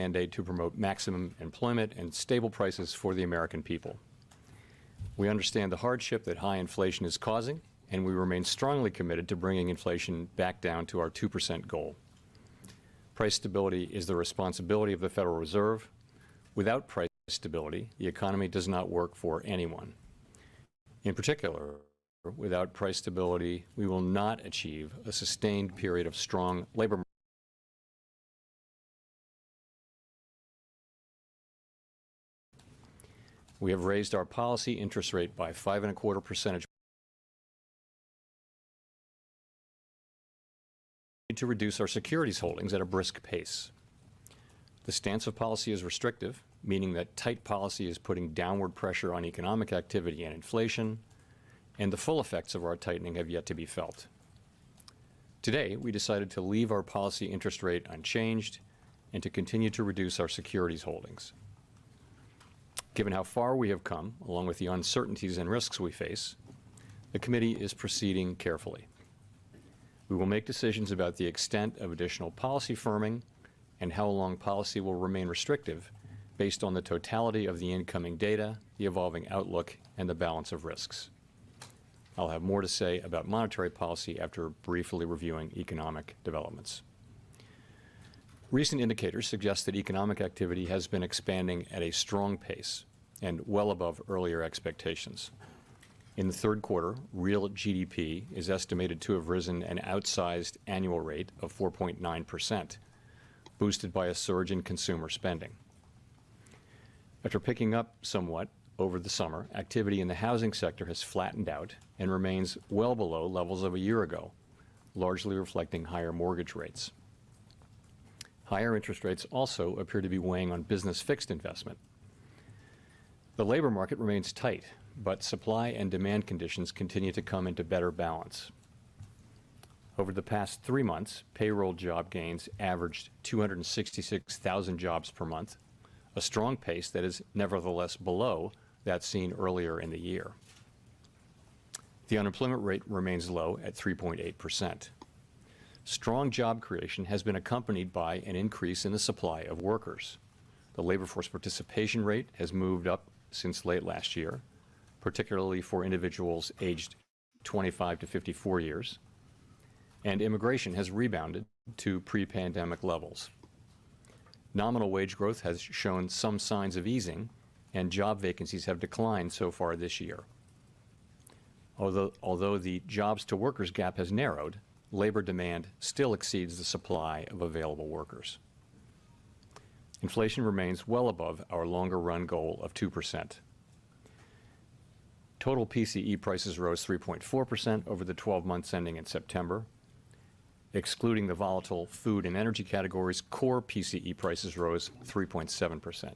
mandate to promote maximum employment and stable prices for the American people. We understand the hardship that high inflation is causing, and we remain strongly committed to bringing inflation back down to our 2% goal. Price stability is the responsibility of the Federal Reserve. Without price stability, the economy does not work for anyone. In particular, without price stability, we will not achieve a sustained period of strong labor market. We have raised our policy interest rate by 5.25 percentage points to reduce our securities holdings at a brisk pace. The stance of policy is restrictive, meaning that tight policy is putting downward pressure on economic activity and inflation, and the full effects of our tightening have yet to be felt. Today, we decided to leave our policy interest rate unchanged and to continue to reduce our securities holdings. Given how far we have come, along with the uncertainties and risks we face, the committee is proceeding carefully. We will make decisions about the extent of additional policy firming and how long policy will remain restrictive based on the totality of the incoming data, the evolving outlook, and the balance of risks. I'll have more to say about monetary policy after briefly reviewing economic developments. Recent indicators suggest that economic activity has been expanding at a strong pace and well above earlier expectations. In the third quarter, real GDP is estimated to have risen an outsized annual rate of 4.9%, boosted by a surge in consumer spending. After picking up somewhat over the summer, activity in the housing sector has flattened out and remains well below levels of a year ago, largely reflecting higher mortgage rates. Higher interest rates also appear to be weighing on business fixed investment. The labor market remains tight, but supply and demand conditions continue to come into better balance. Over the past 3 months, payroll job gains averaged 266,000 jobs per month, a strong pace that is nevertheless below that seen earlier in the year. The unemployment rate remains low at 3.8%. Strong job creation has been accompanied by an increase in the supply of workers. The labor force participation rate has moved up since late last year, particularly for individuals aged 25 to 54 years, and immigration has rebounded to pre-pandemic levels. Nominal wage growth has shown some signs of easing, and job vacancies have declined so far this year. Although the jobs-to-workers gap has narrowed, labor demand still exceeds the supply of available workers. Inflation remains well above our longer-run goal of 2%. Total PCE prices rose 3.4% over the 12 months ending in September. Excluding the volatile food and energy categories, core PCE prices rose 3.7%.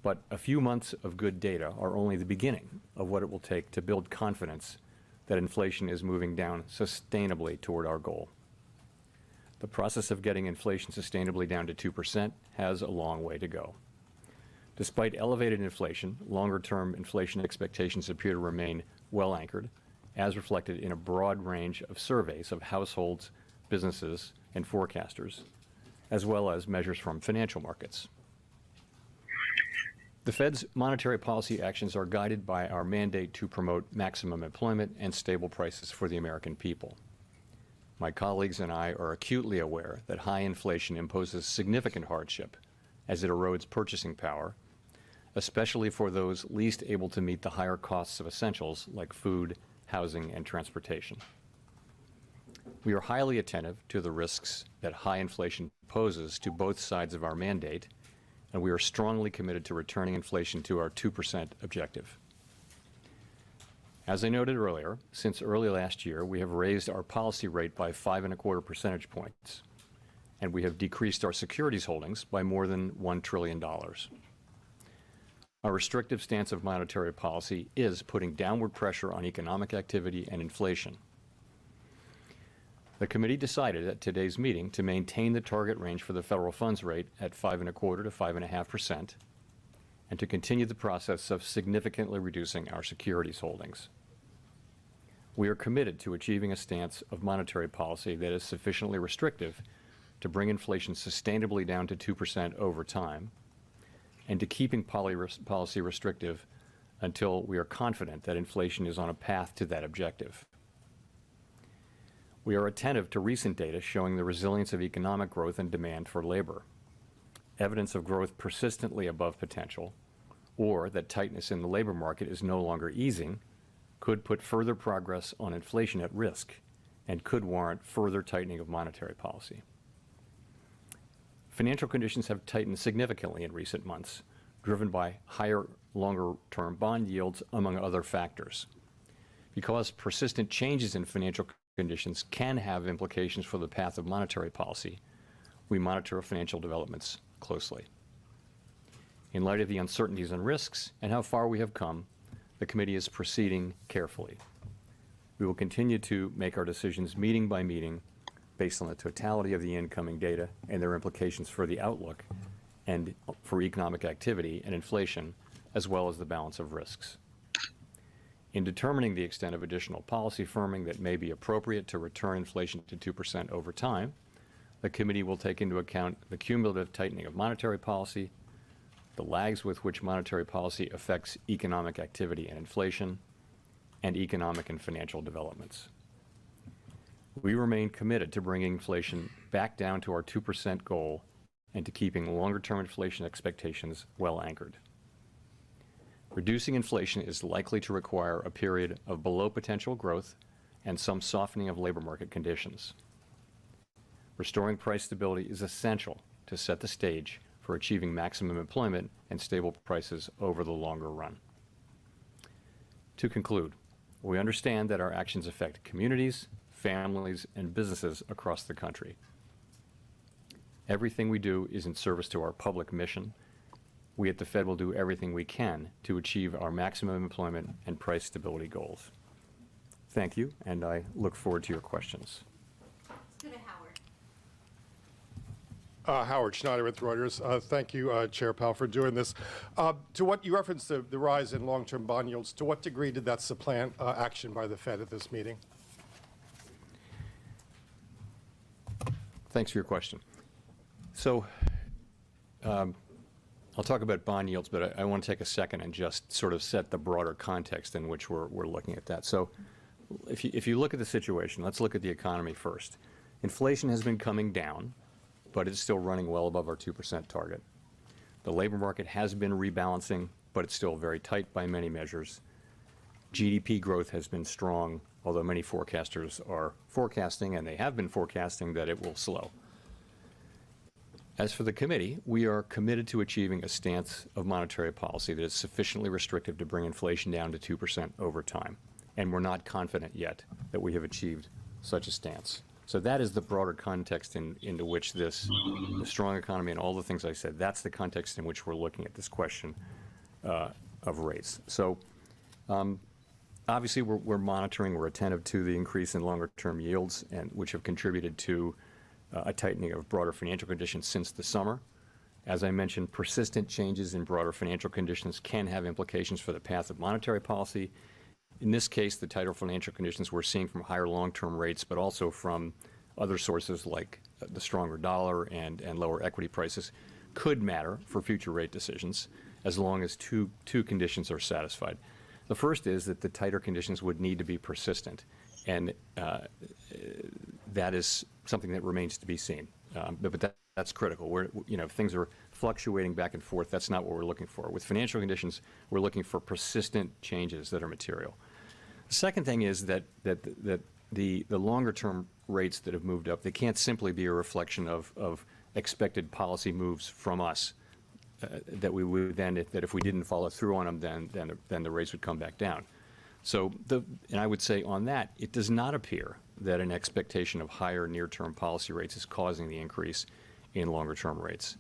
But a few months of good data are only the beginning of what it will take to build confidence that inflation is moving down sustainably toward our goal. The process of getting inflation sustainably down to 2% has a long way to go. Despite elevated inflation, longer-term inflation expectations appear to remain well anchored, as reflected in a broad range of surveys of households, businesses, and forecasters, as well as measures from financial markets. The Fed's monetary policy actions are guided by our mandate to promote maximum employment and stable prices for the American people. My colleagues and I are acutely aware that high inflation imposes significant hardship as it erodes purchasing power, especially for those least able to meet the higher costs of essentials like food, housing, and transportation. We are highly attentive to the risks that high inflation poses to both sides of our mandate, and we are strongly committed to returning inflation to our 2% objective. As I noted earlier, since early last year, we have raised our policy rate by 5.25 percentage points, and we have decreased our securities holdings by more than $1 trillion. Our restrictive stance of monetary policy is putting downward pressure on economic activity and inflation. The committee decided at today's meeting to maintain the target range for the federal funds rate at 5.25 to 5.5%, and to continue the process of significantly reducing our securities holdings. We are committed to achieving a stance of monetary policy that is sufficiently restrictive to bring inflation sustainably down to 2% over time, and to keeping policy restrictive until we are confident that inflation is on a path to that objective. We are attentive to recent data showing the resilience of economic growth and demand for labor. Evidence of growth persistently above potential, or that tightness in the labor market is no longer easing, could put further progress on inflation at risk and could warrant further tightening of monetary policy. Financial conditions have tightened significantly in recent months, driven by higher, longer-term bond yields, among other factors. Because persistent changes in financial conditions can have implications for the path of monetary policy, we monitor financial developments closely. In light of the uncertainties and risks and how far we have come, the committee is proceeding carefully. We will continue to make our decisions meeting by meeting based on the totality of the incoming data and their implications for the outlook and for economic activity and inflation, as well as the balance of risks. In determining the extent of additional policy firming that may be appropriate to return inflation to 2% over time, the committee will take into account the cumulative tightening of monetary policy, the lags with which monetary policy affects economic activity and inflation, and economic and financial developments. We remain committed to bringing inflation back down to our 2% goal and to keeping longer-term inflation expectations well anchored. Reducing inflation is likely to require a period of below-potential growth and some softening of labor market conditions. Restoring price stability is essential to set the stage for achieving maximum employment and stable prices over the longer run. To conclude, we understand that our actions affect communities, families, and businesses across the country. Everything we do is in service to our public mission. We at the Fed will do everything we can to achieve our maximum employment and price stability goals. Thank you, and I look forward to your questions. Let's go to Howard. Howard Schneider with Reuters. Thank you, Chair Powell, for doing this. To what you referenced the rise in long-term bond yields, to what degree did that supplant action by the Fed at this meeting? Thanks for your question. So I'll talk about bond yields, but I want to take a second and just sort of set the broader context in which we're looking at that. So if you look at the situation, let's look at the economy first. Inflation has been coming down, but it's still running well above our 2% target. The labor market has been rebalancing, but it's still very tight by many measures. GDP growth has been strong, although many forecasters are forecasting, and they have been forecasting, that it will slow. As for the committee, we are committed to achieving a stance of monetary policy that is sufficiently restrictive to bring inflation down to 2% over time. And we're not confident yet that we have achieved such a stance. So that is the broader context into which the strong economy and all the things I said, that's the context in which we're looking at this question of rates. So obviously we're monitoring, we're attentive to the increase in longer-term yields, and which have contributed to a tightening of broader financial conditions since the summer. As I mentioned, persistent changes in broader financial conditions can have implications for the path of monetary policy. In this case, the tighter financial conditions we're seeing from higher long-term rates, but also from other sources like the stronger dollar and lower equity prices, could matter for future rate decisions as long as two conditions are satisfied. The first is that the tighter conditions would need to be persistent, and that is something that remains to be seen. But that's critical. If things are fluctuating back and forth, that's not what we're looking for. With financial conditions, we're looking for persistent changes that are material. The second thing is that the longer-term rates that have moved up, they can't simply be a reflection of expected policy moves from us. That we would then, that if we didn't follow through on them, then the rates would come back down. So, and I would say on that, it does not appear that an expectation of higher near-term policy rates is causing the increase in longer-term rates.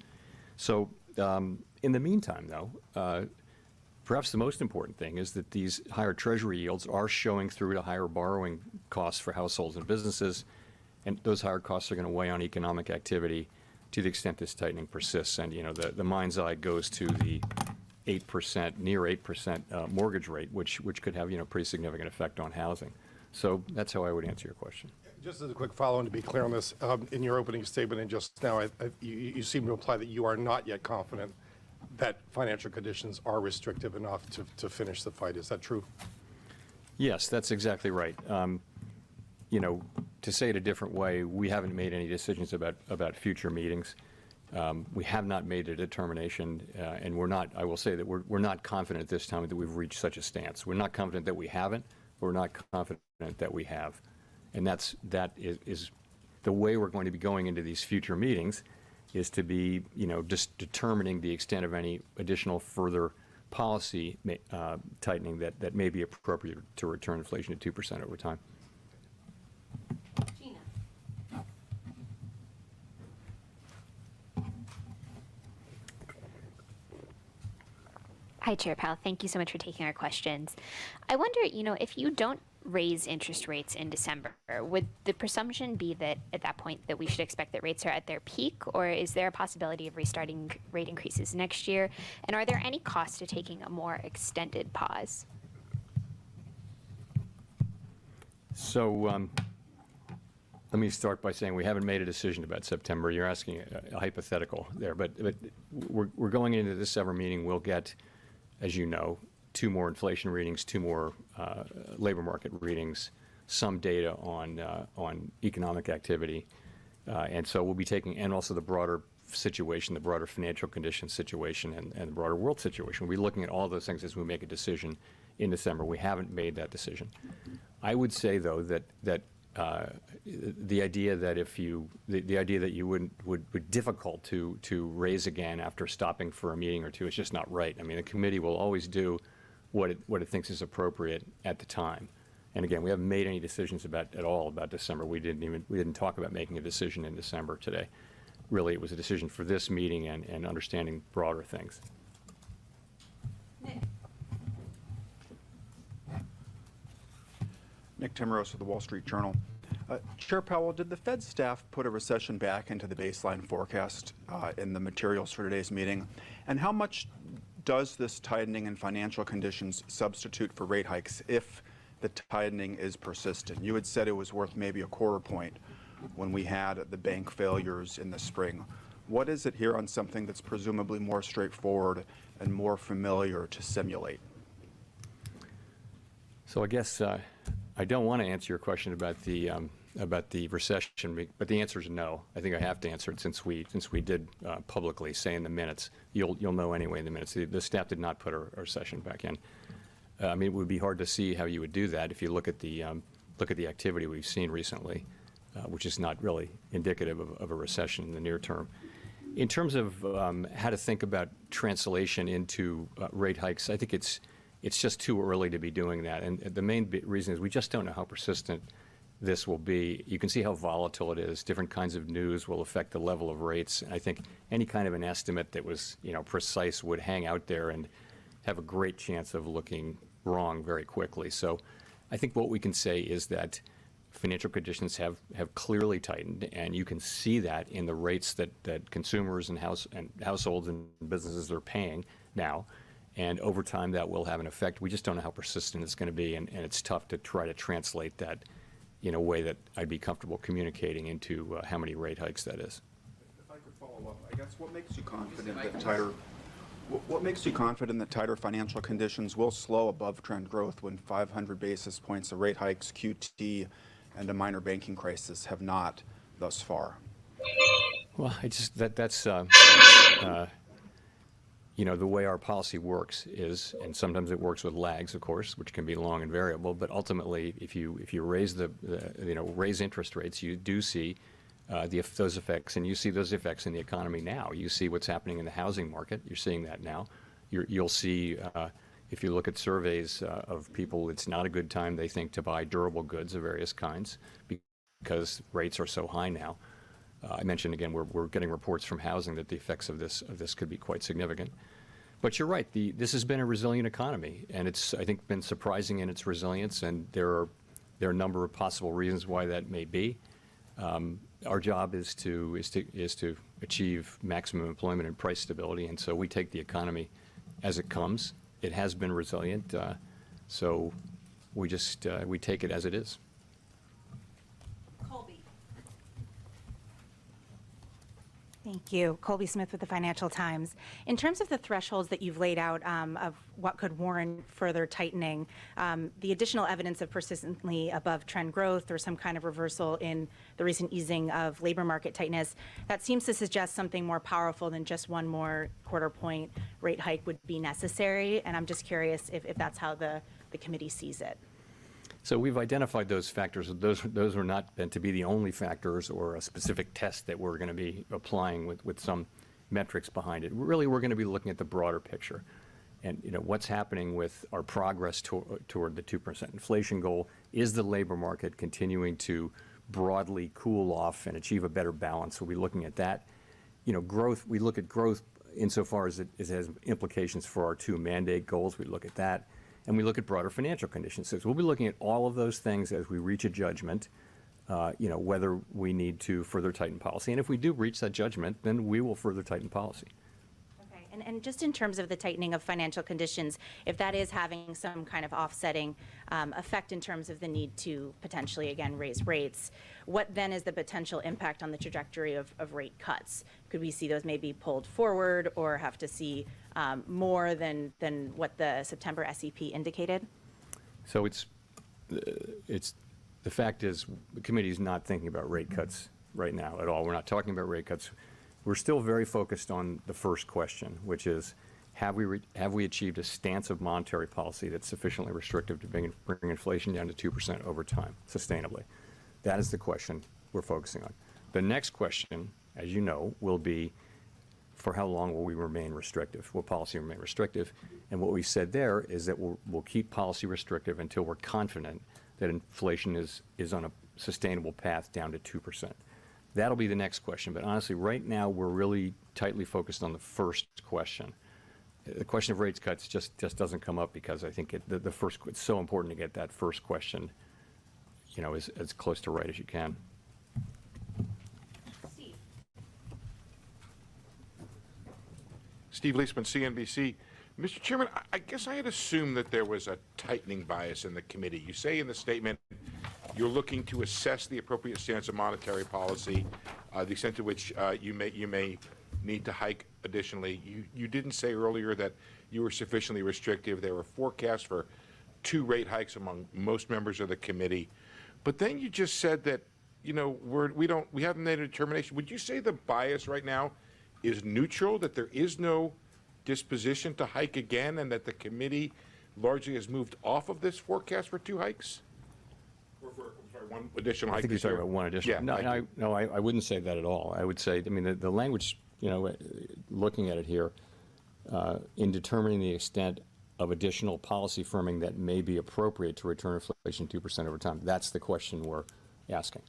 So, in the meantime, though, perhaps the most important thing is that these higher Treasury yields are showing through to higher borrowing costs for households and businesses, and those higher costs are going to weigh on economic activity to the extent this tightening persists. And the mind's eye goes to the 8%, near 8% mortgage rate, which could have pretty significant effect on housing. So that's how I would answer your question. Just as a quick follow-on to be clear on this, in your opening statement and just now, you seem to imply that you are not yet confident that financial conditions are restrictive enough to finish the fight. Is that true? Yes, that's exactly right. You know, to say it a different way, we haven't made any decisions about future meetings. We have not made a determination, and we're not, I will say that we're not confident at this time that we've reached such a stance. We're not confident that we haven't. We're not confident that we have. And that is the way we're going to be going into these future meetings, is to be, you know, just determining the extent of any additional further policy tightening that may be appropriate to return inflation to 2% over time. Gina. Hi, Chair Powell. Thank you so much for taking our questions. I wonder, you know, if you don't raise interest rates in December, would the presumption be that at that point that we should expect that rates are at their peak, or is there a possibility of restarting rate increases next year? And are there any costs to taking a more extended pause? So let me start by saying we haven't made a decision about September. You're asking a hypothetical there, but we're going into the December meeting. We'll get, as you know, 2 more inflation readings, 2 more labor market readings, some data on economic activity, and so we'll be taking, and also the broader situation, the broader financial conditions situation, and the broader world situation. We'll be looking at all those things as we make a decision in December. We haven't made that decision. I would say, though, that the idea that the idea that you would be difficult to raise again after stopping for a meeting or two is just not right. I mean, the committee will always do what it thinks is appropriate at the time. And again, we haven't made any decisions at all about December. We didn't talk about making a decision in December today. Really, it was a decision for this meeting and understanding broader things. Nick Timmeros of the Wall Street Journal. Chair Powell, did the Fed staff put a recession back into the baseline forecast in the materials for today's meeting? And how much does this tightening in financial conditions substitute for rate hikes if the tightening is persistent? You had said it was worth maybe a quarter point when we had the bank failures in the spring. What is it here on something that's presumably more straightforward and more familiar to simulate? So I guess I don't want to answer your question about the recession, but the answer is no. I think I have to answer it since we did publicly say in the minutes. You'll know anyway in the minutes. The staff did not put a recession back in. I mean, it would be hard to see how you would do that if you look at the activity we've seen recently, which is not really indicative of a recession in the near term. In terms of how to think about translation into rate hikes, I think it's just too early to be doing that. And the main reason is we just don't know how persistent this will be. You can see how volatile it is. Different kinds of news will affect the level of rates. And I think any kind of an estimate that was, you know, precise would hang out there and have a great chance of looking wrong very quickly. So I think what we can say is that financial conditions have clearly tightened, and you can see that in the rates that consumers and households and businesses are paying now. And over time, that will have an effect. We just don't know how persistent it's going to be, and it's tough to try to translate that in a way that I'd be comfortable communicating into how many rate hikes that is. If I could follow up, I guess what makes you confident that tighter financial conditions will slow above trend growth when 500 basis points of rate hikes, QT, and a minor banking crisis have not thus far? Well, that's you know, the way our policy works is, and sometimes it works with lags, of course, which can be long and variable, but ultimately, if you raise raise interest rates, you do see those effects, and you see those effects in the economy now. You see what's happening in the housing market. You're seeing that now. You'll see, if you look at surveys of people, it's not a good time, they think, to buy durable goods of various kinds because rates are so high now. I mentioned again, we're getting reports from housing that the effects of this could be quite significant. But you're right. This has been a resilient economy, and it's, I think, been surprising in its resilience. And there are a number of possible reasons why that may be. Our job is to achieve maximum employment and price stability, and so we take the economy as it comes. It has been resilient, so we just, we take it as it is. Colby. Thank you. Colby Smith with the Financial Times. In terms of the thresholds that you've laid out of what could warrant further tightening, the additional evidence of persistently above trend growth or some kind of reversal in the recent easing of labor market tightness, that seems to suggest something more powerful than just one more quarter point rate hike would be necessary. And I'm just curious if that's how the committee sees it. So we've identified those factors. Those are not meant to be the only factors or a specific test that we're going to be applying with some metrics behind it. Really, we're going to be looking at the broader picture and what's happening with our progress toward the 2% inflation goal. Is the labor market continuing to broadly cool off and achieve a better balance? We'll be looking at that. Growth, we look at growth insofar as it has implications for our 2 mandate goals. We look at that. And we look at broader financial conditions. So we'll be looking at all of those things as we reach a judgment, whether we need to further tighten policy. And if we do reach that judgment, then we will further tighten policy. Okay. And just in terms of the tightening of financial conditions, if that is having some kind of offsetting effect in terms of the need to potentially, again, raise rates, what then is the potential impact on the trajectory of rate cuts? Could we see those maybe pulled forward or have to see more than what the September SEP indicated? So the fact is the committee is not thinking about rate cuts right now at all. We're not talking about rate cuts. We're still very focused on the first question, which is, have we achieved a stance of monetary policy that's sufficiently restrictive to bring inflation down to 2% over time, sustainably? That is the question we're focusing on. The next question, as you know, will be, for how long will we remain restrictive? Will policy remain restrictive? And what we said there is that we'll keep policy restrictive until we're confident that inflation is on a sustainable path down to 2%. That'll be the next question. But honestly, right now, we're really tightly focused on the first question. The question of rates cuts just doesn't come up because I think it's so important to get that first question, as close to right as you can. Steve. Steve Leisman, CNBC. Mr. Chairman, I guess I had assumed that there was a tightening bias in the committee. You say in the statement you're looking to assess the appropriate stance of monetary policy, the extent to which you may need to hike additionally. You didn't say earlier that you were sufficiently restrictive. There were forecasts for 2 rate hikes among most members of the committee. But then you just said that, we haven't made a determination. Would you say the bias right now is neutral, that there is no disposition to hike again, and that the committee largely has moved off of this forecast for 2 hikes? Or for, sorry, 1 additional hike? I think you're talking about 1 additional. Yeah, No, I wouldn't say that at all. I would say, the language, looking at it here, in determining the extent of additional policy firming that may be appropriate to return inflation 2% over time, that's the question we're asking.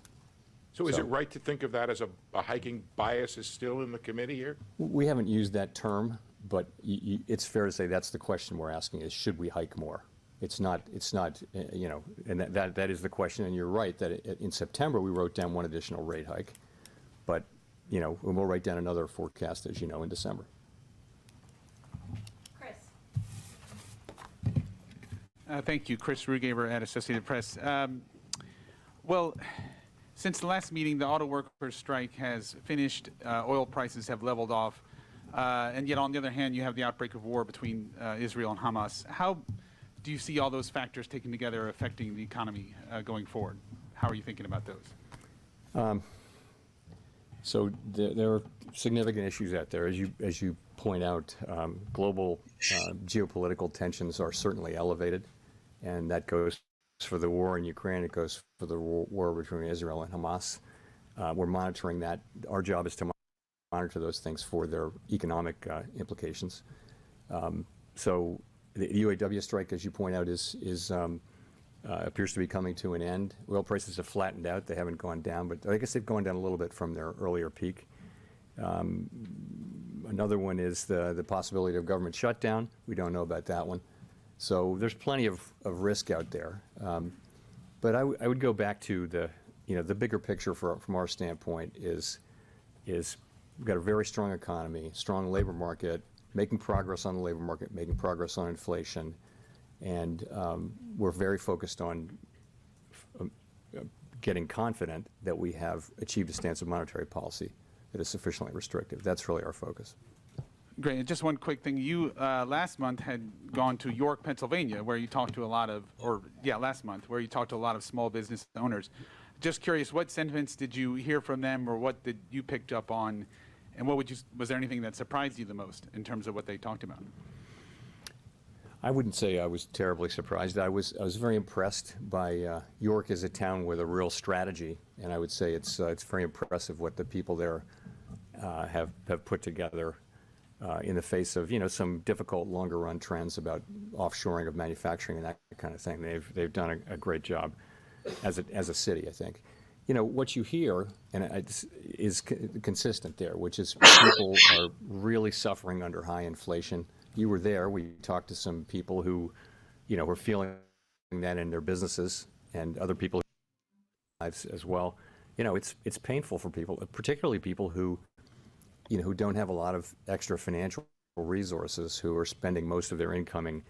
So is it right to think of that as a hiking bias is still in the committee here? We haven't used that term, but it's fair to say that's the question we're asking is, should we hike more? It's not, and that is the question. And you're right that in September, we wrote down 1 additional rate hike, but, we'll write down another forecast, as you know, in December. Chris. Thank you. Chris Rugaber at Associated Press. Well, since the last meeting, the auto workers' strike has finished. Oil prices have leveled off. And yet, on the other hand, you have the outbreak of war between Israel and Hamas. How do you see all those factors taken together affecting the economy going forward? How are you thinking about those? So there are significant issues out there. As you point out, global geopolitical tensions are certainly elevated, and that goes for the war in Ukraine. It goes for the war between Israel and Hamas. We're monitoring that. Our job is to monitor those things for their economic implications. So the UAW strike, as you point out, appears to be coming to an end. Oil prices have flattened out. They haven't gone down, but I guess they've gone down a little bit from their earlier peak. Another one is the possibility of government shutdown. We don't know about that one. So there's plenty of risk out there. But I would go back to the bigger picture from our standpoint is we've got a very strong economy, strong labor market, making progress on the labor market, making progress on inflation, And we're very focused on getting confident that we have achieved a stance of monetary policy that is sufficiently restrictive. That's really our focus. Great. And just one quick thing. You last month had gone to York, Pennsylvania, where you talked to a lot of, last month, where you talked to a lot of small business owners. Just curious, what sentiments did you hear from them, or what did you picked up on, and was there anything that surprised you the most in terms of what they talked about? I wouldn't say I was terribly surprised. I was very impressed by York as a town with a real strategy, and I would say it's very impressive what the people there have put together in the face of some difficult longer run trends about offshoring of manufacturing and that kind of thing. They've done a great job as a city, I think. What you hear is consistent there, which is people are really suffering under high inflation. You were there. We talked to some people who, were feeling that in their businesses, and other people lives as well. It's painful for people, particularly people who don't have a lot of extra financial resources, who are spending most of their income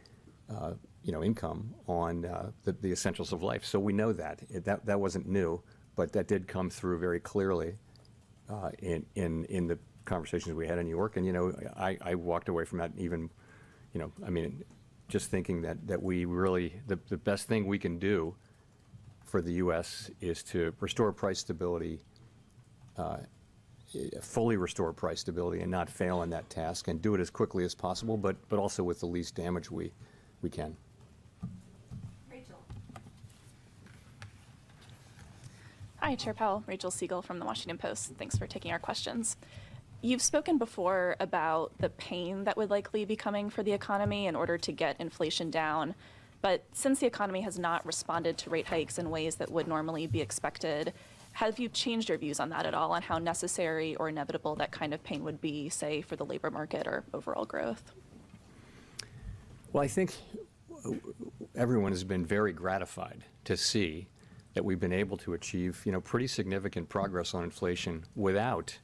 on the essentials of life. So we know that wasn't new, but that did come through very clearly in the conversations we had in New York. And I walked away from that even, just thinking that we really the best thing we can do for the U.S. is to restore price stability. Fully restore price stability and not fail in that task, and do it as quickly as possible, but also with the least damage we can. Rachel. Hi, Chair Powell. Rachel Siegel from the Washington Post. Thanks for taking our questions. You've spoken before about the pain that would likely be coming for the economy in order to get inflation down. But since the economy has not responded to rate hikes in ways that would normally be expected, have you changed your views on that at all, on how necessary or inevitable that kind of pain would be, say, for the labor market or overall growth? Well, I think everyone has been very gratified to see that we've been able to achieve, pretty significant progress on inflation without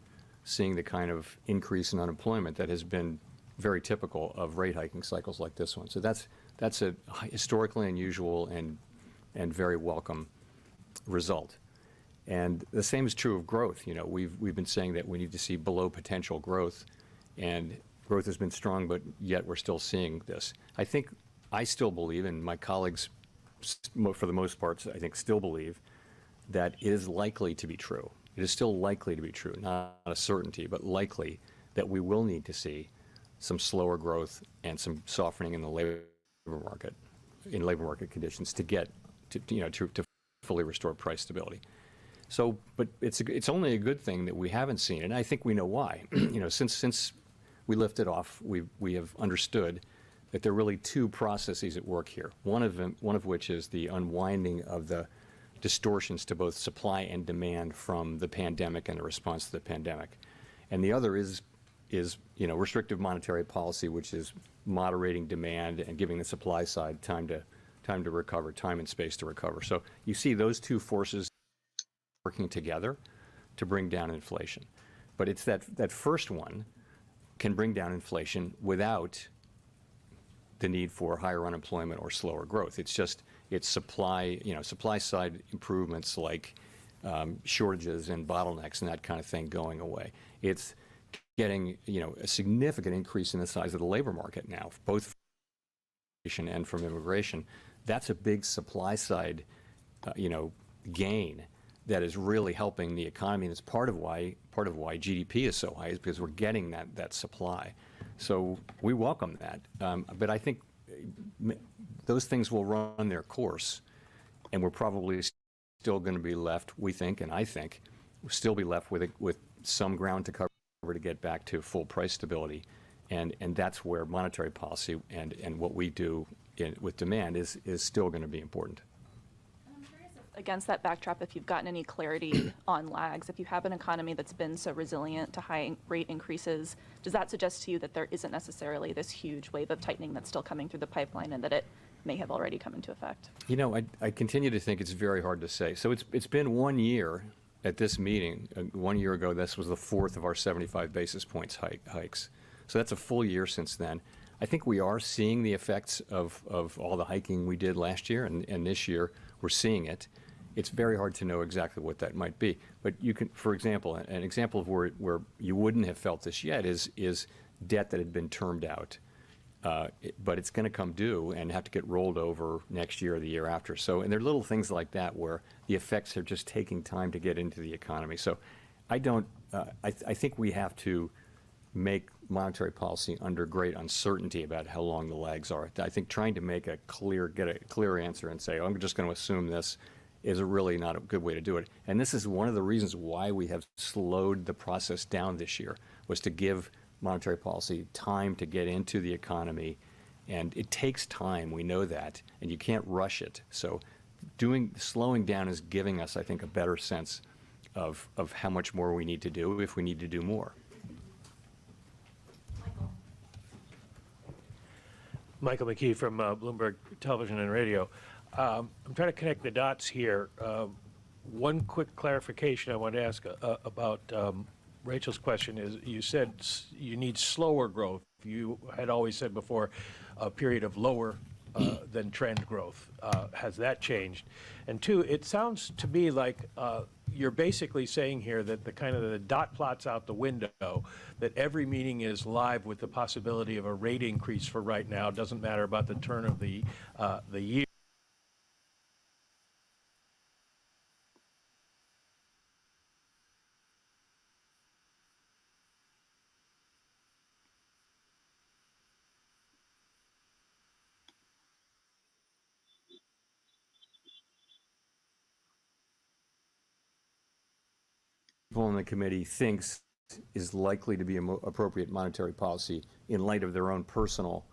seeing the kind of increase in unemployment that has been very typical of rate hiking cycles like this one. So that's a historically unusual and very welcome result. And the same is true of growth. We've been saying that we need to see below potential growth, and growth has been strong, but yet we're still seeing this. I still believe, and my colleagues, for the most part, I think still believe, that it is likely to be true. It is still likely to be true, not a certainty, but likely that we will need to see some slower growth and some softening in the labor market conditions to get to fully restore price stability. So, but it's only a good thing that we haven't seen, and I think we know why. Since we lifted off, we have understood that there are really two processes at work here. One of which is the unwinding of the distortions to both supply and demand from the pandemic and the response to the pandemic, and the other is restrictive monetary policy, which is moderating demand and giving the supply side time to recover, time and space to recover. So you see those two forces working together to bring down inflation. But it's that first one can bring down inflation without the need for higher unemployment or slower growth. It's supply side improvements like shortages and bottlenecks and that kind of thing going away. It's getting a significant increase in the size of the labor market now, both from immigration and from immigration. That's a big supply side gain that is really helping the economy, and it's part of why GDP is so high, is because we're getting that supply. So we welcome that, but I think those things will run their course, and we're probably still going to be left, we think, and I think, we'll still be left with some ground to cover to get back to full price stability, and that's where monetary policy and what we do with demand is still going to be important. Against that backdrop, if you've gotten any clarity on lags, if you have an economy that's been so resilient to high rate increases, does that suggest to you that there isn't necessarily this huge wave of tightening that's still coming through the pipeline, and that it may have already come into effect? I continue to think it's very hard to say. So it's been 1 year at this meeting. 1 year ago, this was the fourth of our 75 basis points hikes. So that's a full year since then. I think we are seeing the effects of all the hiking we did last year, and this year we're seeing it. It's very hard to know exactly what that might be. But you can, for example, an example of where you wouldn't have felt this yet is debt that had been termed out. But it's going to come due and have to get rolled over next year or the year after. So, and there are little things like that where the effects are just taking time to get into the economy. So I think we have to make monetary policy under great uncertainty about how long the lags are. I think trying to get a clear answer and say, oh, I'm just going to assume this is really not a good way to do it. And this is one of the reasons why we have slowed the process down this year, was to give monetary policy time to get into the economy. And it takes time, we know that, and you can't rush it. So slowing down is giving us, I think, a better sense of how much more we need to do if we need to do more. Michael McKee from Bloomberg Television and Radio. I'm trying to connect the dots here. One quick clarification I want to ask about Rachel's question is, you said you need slower growth. You had always said before a period of lower than trend growth. Has that changed? And two, it sounds to me like you're basically saying here that the dot plots out the window, that every meeting is live with the possibility of a rate increase for right now. It doesn't matter about the turn of the year. People in the committee thinks is likely to be appropriate monetary policy in light of their own personal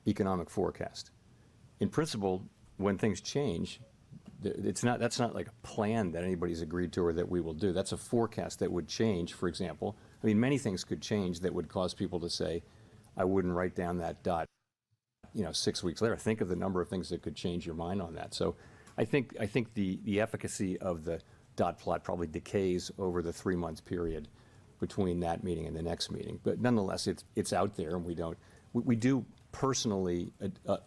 economic forecast. In principle, when things change, that's not like a plan that anybody's agreed to or that we will do. That's a forecast that would change, for example. I mean, many things could change that would cause people to say, I wouldn't write down that dot, 6 weeks later. Think of the number of things that could change your mind on that. So I think the efficacy of the dot plot probably decays over the 3-month period between that meeting and the next meeting. But nonetheless, it's out there, and we do personally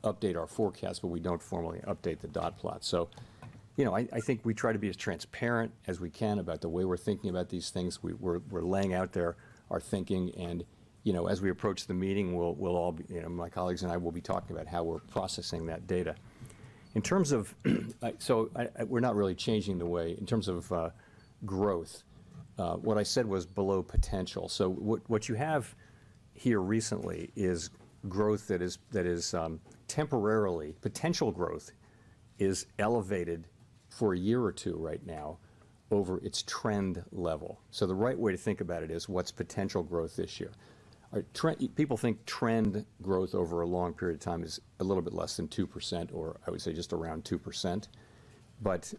update our forecast, but we don't formally update the dot plot. So, I think we try to be as transparent as we can about the way we're thinking about these things. We're laying out there our thinking, and as we approach the meeting, we'll all be, my colleagues and I will be talking about how we're processing that data. In terms of, we're not really changing the way, in terms of growth, what I said was below potential. So what you have here recently is growth that is temporarily, potential growth is elevated for a year or two right now over its trend level. So the right way to think about it is, what's potential growth this year? People think trend growth over a long period of time is a little bit less than 2%, or I would say just around 2%. But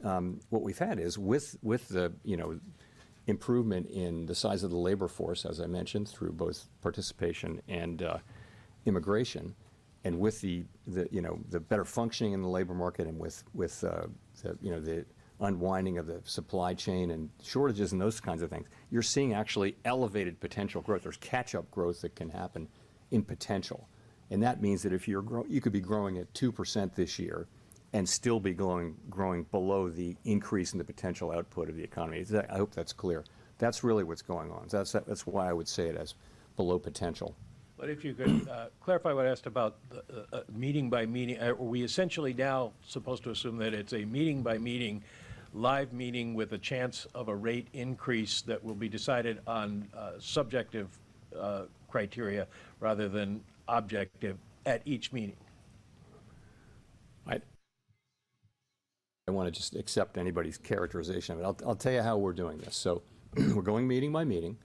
what we've had is, with the improvement in the size of the labor force, as I mentioned, through both participation and immigration, and with the better functioning in the labor market, and with the unwinding of the supply chain and shortages and those kinds of things, you're seeing actually elevated potential growth. There's catch-up growth that can happen in potential. And that means that if you could be growing at 2% this year and still be growing below the increase in the potential output of the economy. I hope that's clear. That's really what's going on. That's why I would say it as below potential. But if you could clarify what I asked about meeting by meeting, are we essentially now supposed to assume that it's a meeting by meeting, live meeting with a chance of a rate increase that will be decided on subjective criteria rather than objective at each meeting? I want to just accept anybody's characterization of it. I'll tell you how we're doing this. So we're going meeting by meeting.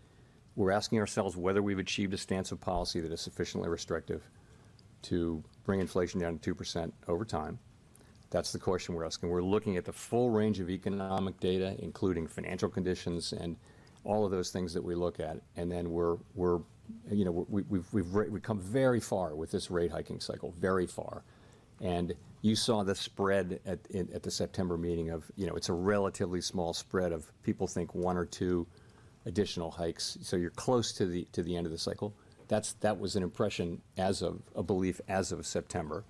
We're asking ourselves whether we've achieved a stance of policy that is sufficiently restrictive to bring inflation down to 2% over time. That's the question we're asking. We're looking at the full range of economic data, including financial conditions and all of those things that we look at. And then we've come very far with this rate hiking cycle, very far. And you saw the spread at the September meeting of, it's a relatively small spread of people think 1 or 2 additional hikes. So you're close to the end of the cycle. that was an impression a belief as of September.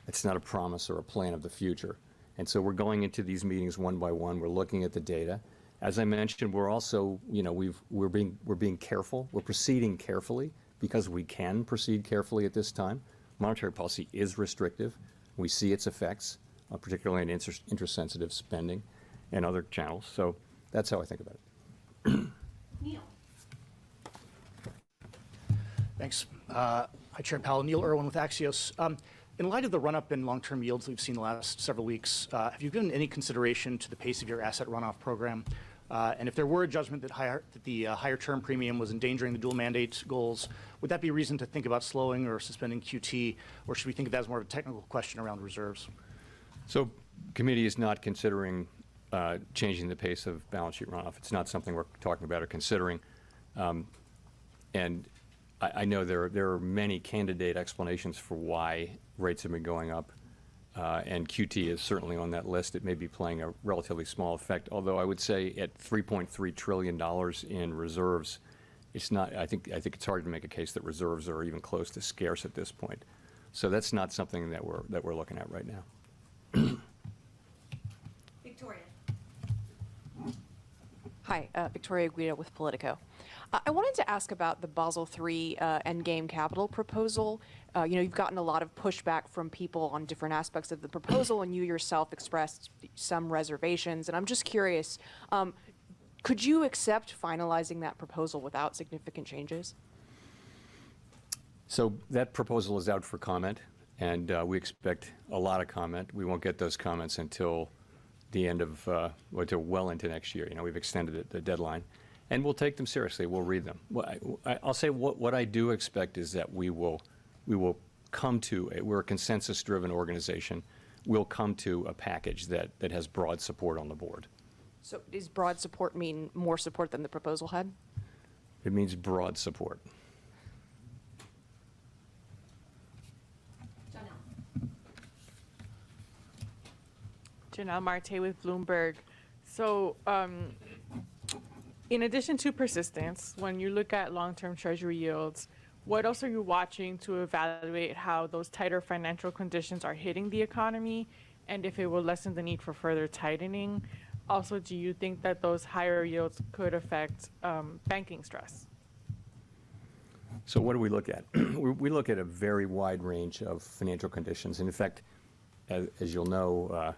It's not a promise or a plan of the future. And so we're going into these meetings one by one. We're looking at the data. As I mentioned, we're also, we're being careful. We're proceeding carefully because we can proceed carefully at this time. Monetary policy is restrictive. We see its effects, particularly in interest-sensitive spending and other channels. So that's how I think about it. Neil. Thanks. Hi, Chair Powell. Neil Irwin with Axios. In light of the run-up in long-term yields we've seen the last several weeks, have you given any consideration to the pace of your asset runoff program? And if there were a judgment that the higher term premium was endangering the dual mandate goals, would that be a reason to think about slowing or suspending QT, or should we think of that as more of a technical question around reserves? So committee is not considering changing the pace of balance sheet runoff. It's not something we're talking about or considering. And I know there are many candidate explanations for why rates have been going up, and QT is certainly on that list. It may be playing a relatively small effect, although I would say at $3.3 trillion in reserves, it's not. I think it's hard to make a case that reserves are even close to scarce at this point. So that's not something that we're looking at right now. Victoria. Hi, Victoria Guido with Politico. I wanted to ask about the Basel III endgame capital proposal. You've gotten a lot of pushback from people on different aspects of the proposal, and you yourself expressed some reservations. And I'm just curious, could you accept finalizing that proposal without significant changes? So that proposal is out for comment, and we expect a lot of comment. We won't get those comments until the end of, until well into next year. We've extended the deadline. And we'll take them seriously. We'll read them. I'll say what I do expect is that we will come to, we're a consensus-driven organization, we'll come to a package that has broad support on the board. So does broad support mean more support than the proposal had? It means broad support. Janelle Marte with Bloomberg. So, in addition to persistence, when you look at long-term Treasury yields, what else are you watching to evaluate how those tighter financial conditions are hitting the economy, and if it will lessen the need for further tightening? Also, do you think that those higher yields could affect banking stress? So what do we look at? We look at a very wide range of financial conditions. And in fact, as you'll know,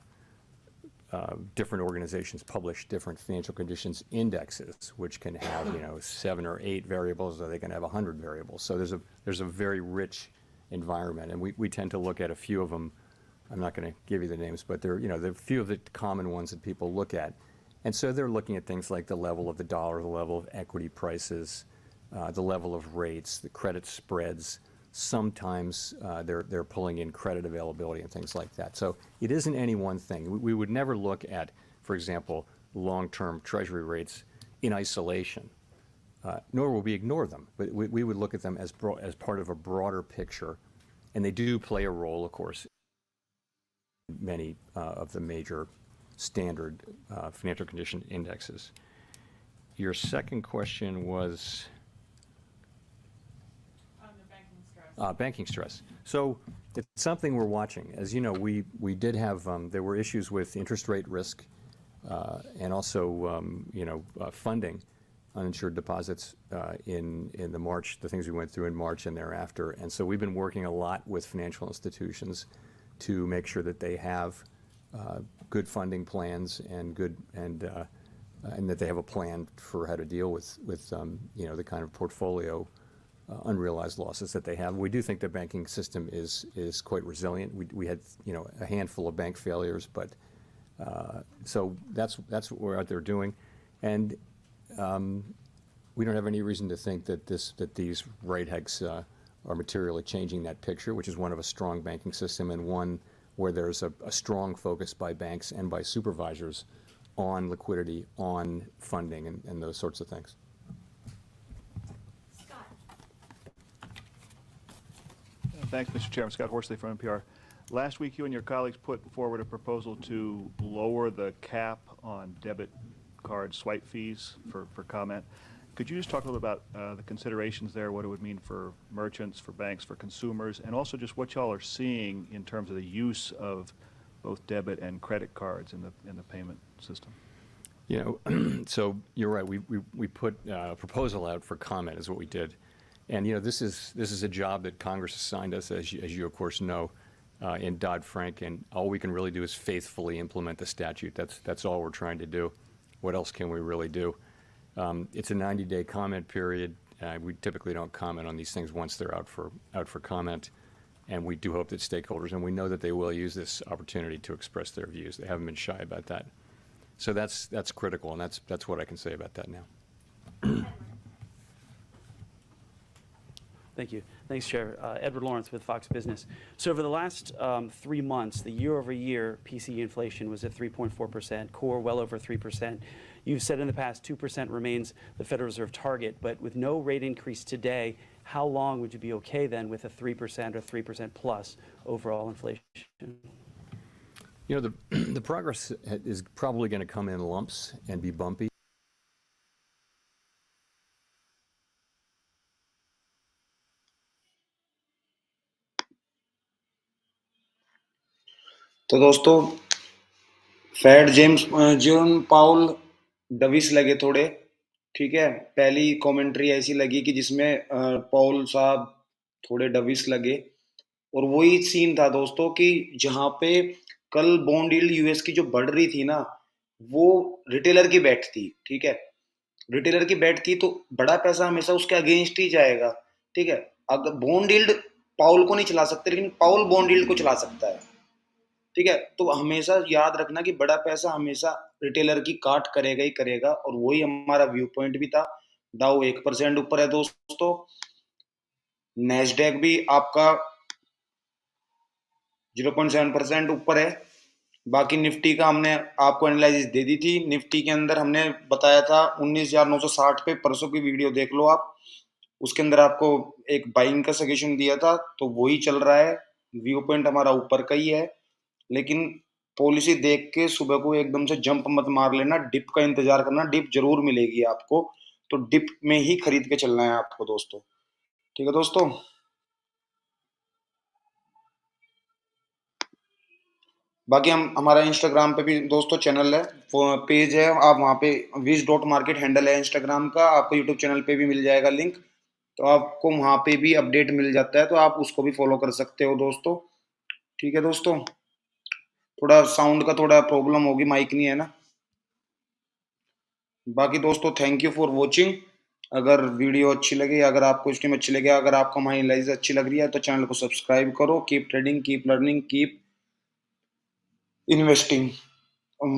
different organizations publish different financial conditions indexes, which can have 7 or 8 variables, or they can have 100 variables. So there's a very rich environment, and we tend to look at a few of them. I'm not going to give you the names, but there are a few of the common ones that people look at, and so they're looking at things like the level of the dollar, the level of equity prices, the level of rates, the credit spreads. Sometimes they're pulling in credit availability and things like that. So it isn't any one thing. We would never look at, for example, long-term Treasury rates in isolation, nor will we ignore them. But we would look at them as part of a broader picture, and they do play a role, of course, in many of the major standard financial condition indexes. Your second question was? Banking stress. So it's something we're watching. As you know, we did have, there were issues with interest rate risk and also, funding uninsured deposits in the things we went through in March and thereafter. And so we've been working a lot with financial institutions to make sure that they have good funding plans and that they have a plan for how to deal with the kind of portfolio unrealized losses that they have. We do think the banking system is quite resilient. We had a handful of bank failures, but so that's what we're out there doing, and we don't have any reason to think that these rate hikes are materially changing that picture, which is one of a strong banking system and one where there's a strong focus by banks and by supervisors on liquidity, on funding, and those sorts of things. Thanks, Mr. Chairman. Scott Horsley from NPR. Last week, you and your colleagues put forward a proposal to lower the cap on debit card swipe fees for comment. Could you just talk a little about the considerations there, what it would mean for merchants, for banks, for consumers, and also just what y'all are seeing in terms of the use of both debit and credit cards in the payment system? You know, so you're right. We put a proposal out for comment is what we did, and you know this is a job that Congress assigned us, as you of course know, in Dodd-Frank, and all we can really do is faithfully implement the statute. That's all we're trying to do. What else can we really do? It's a 90-day comment period. We typically don't comment on these things once they're out for comment, and we do hope that stakeholders, and we know that they will use this opportunity to express their views. They haven't been shy about that. So that's critical, and that's what I can say about that now. Thank you. Thanks, Chair. Edward Lawrence with Fox Business. So over the last 3 months, the year-over-year PCE inflation was at 3.4%, core well over 3%. You've said in the past 2% remains the Federal Reserve target, but with no rate increase today, how long would you be okay then with a 3% or 3% plus overall inflation? You know, the progress is probably going to come in lumps and be bumpy. तो दोस्तों Jerome पाउल डविस लगे थोड़े, ठीक है। पहली commentary ऐसी लगी कि जिसमें पाउल साहब थोड़े डविस लगे, और वही सीन था दोस्तों कि जहां पे कल बॉन्ड यील्ड यूएस की जो बढ़ रही थी ना, वो रिटेलर की बेट थी, ठीक है। रिटेलर की बेट थी तो बड़ा पैसा हमेशा उसके अगेंस्ट ही जाएगा, ठीक है। अगर बॉन्ड यील्ड पाउल को नहीं चला सकते, लेकिन पाउल बॉन्ड यील्ड को चला सकता है, ठीक है। तो हमेशा याद रखना कि बड़ा पैसा हमेशा रिटेलर की काट करेगा ही करेगा, और वही हमारा व्यू पॉइंट भी था। डाउ 1% ऊपर है दोस्तों, नेस्डैक भी आपका 0.7% ऊपर है। बाकी निफ्टी का हमने आपको एनालिसिस दे दी थी। निफ्टी के अंदर हमने बताया था 19,960 पे, परसों की वीडियो देख लो आप, उसके अंदर आपको एक बाइंग का सजेशन दिया था, तो वही चल रहा है। व्यू पॉइंट हमारा ऊपर का ही है, लेकिन पॉलिसी देख के सुबह को एकदम से जंप मत मार लेना, डिप का इंतजार करना। डिप जरूर मिलेगी आपको, तो डिप में ही खरीद के चलना है आपको दोस्तों, ठीक है दोस्तों। बाकी हमारा इंस्टाग्राम पे भी दोस्तों चैनल है, पेज है, आप वहाँ पे wiz.market हैंडल है इंस्टाग्राम का, आपको यूट्यूब चैनल पे भी मिल जाएगा लिंक, तो आपको वहाँ पे भी अपडेट मिल जाता है, तो आप उसको भी फॉलो कर सकते हो दोस्तों, ठीक है दोस्तों। थोड़ा साउंड का थोड़ा प्रॉब्लम होगी, माइक नहीं है ना। बाकी दोस्तों थैंक यू फॉर वॉचिंग। अगर वीडियो अच्छी लगी, अगर आपको स्ट्रीम अच्छी लगी, अगर आपको हमारी एनालिसिस अच्छी लग रही है, तो चैनल को सब्सक्राइब करो। Keep trading, keep learning, keep investing.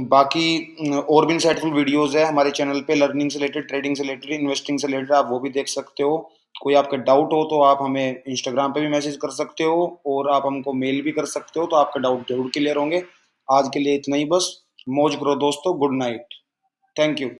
बाकी और भी इंसाइटफुल वीडियोस है हमारे चैनल पे, लर्निंग से रिलेटेड, ट्रेडिंग से रिलेटेड, इन्वेस्टिंग से रिलेटेड, आप वो भी देख सकते हो। कोई आपके डाउट हो तो आप हमें इंस्टाग्राम पे भी मैसेज कर सकते हो, और आप हमको मेल भी कर सकते हो, तो आपके डाउट जरूर क्लियर होंगे। आज के लिए इतना ही बस। मौज करो दोस्तों, गुड नाइट, थैंक यू।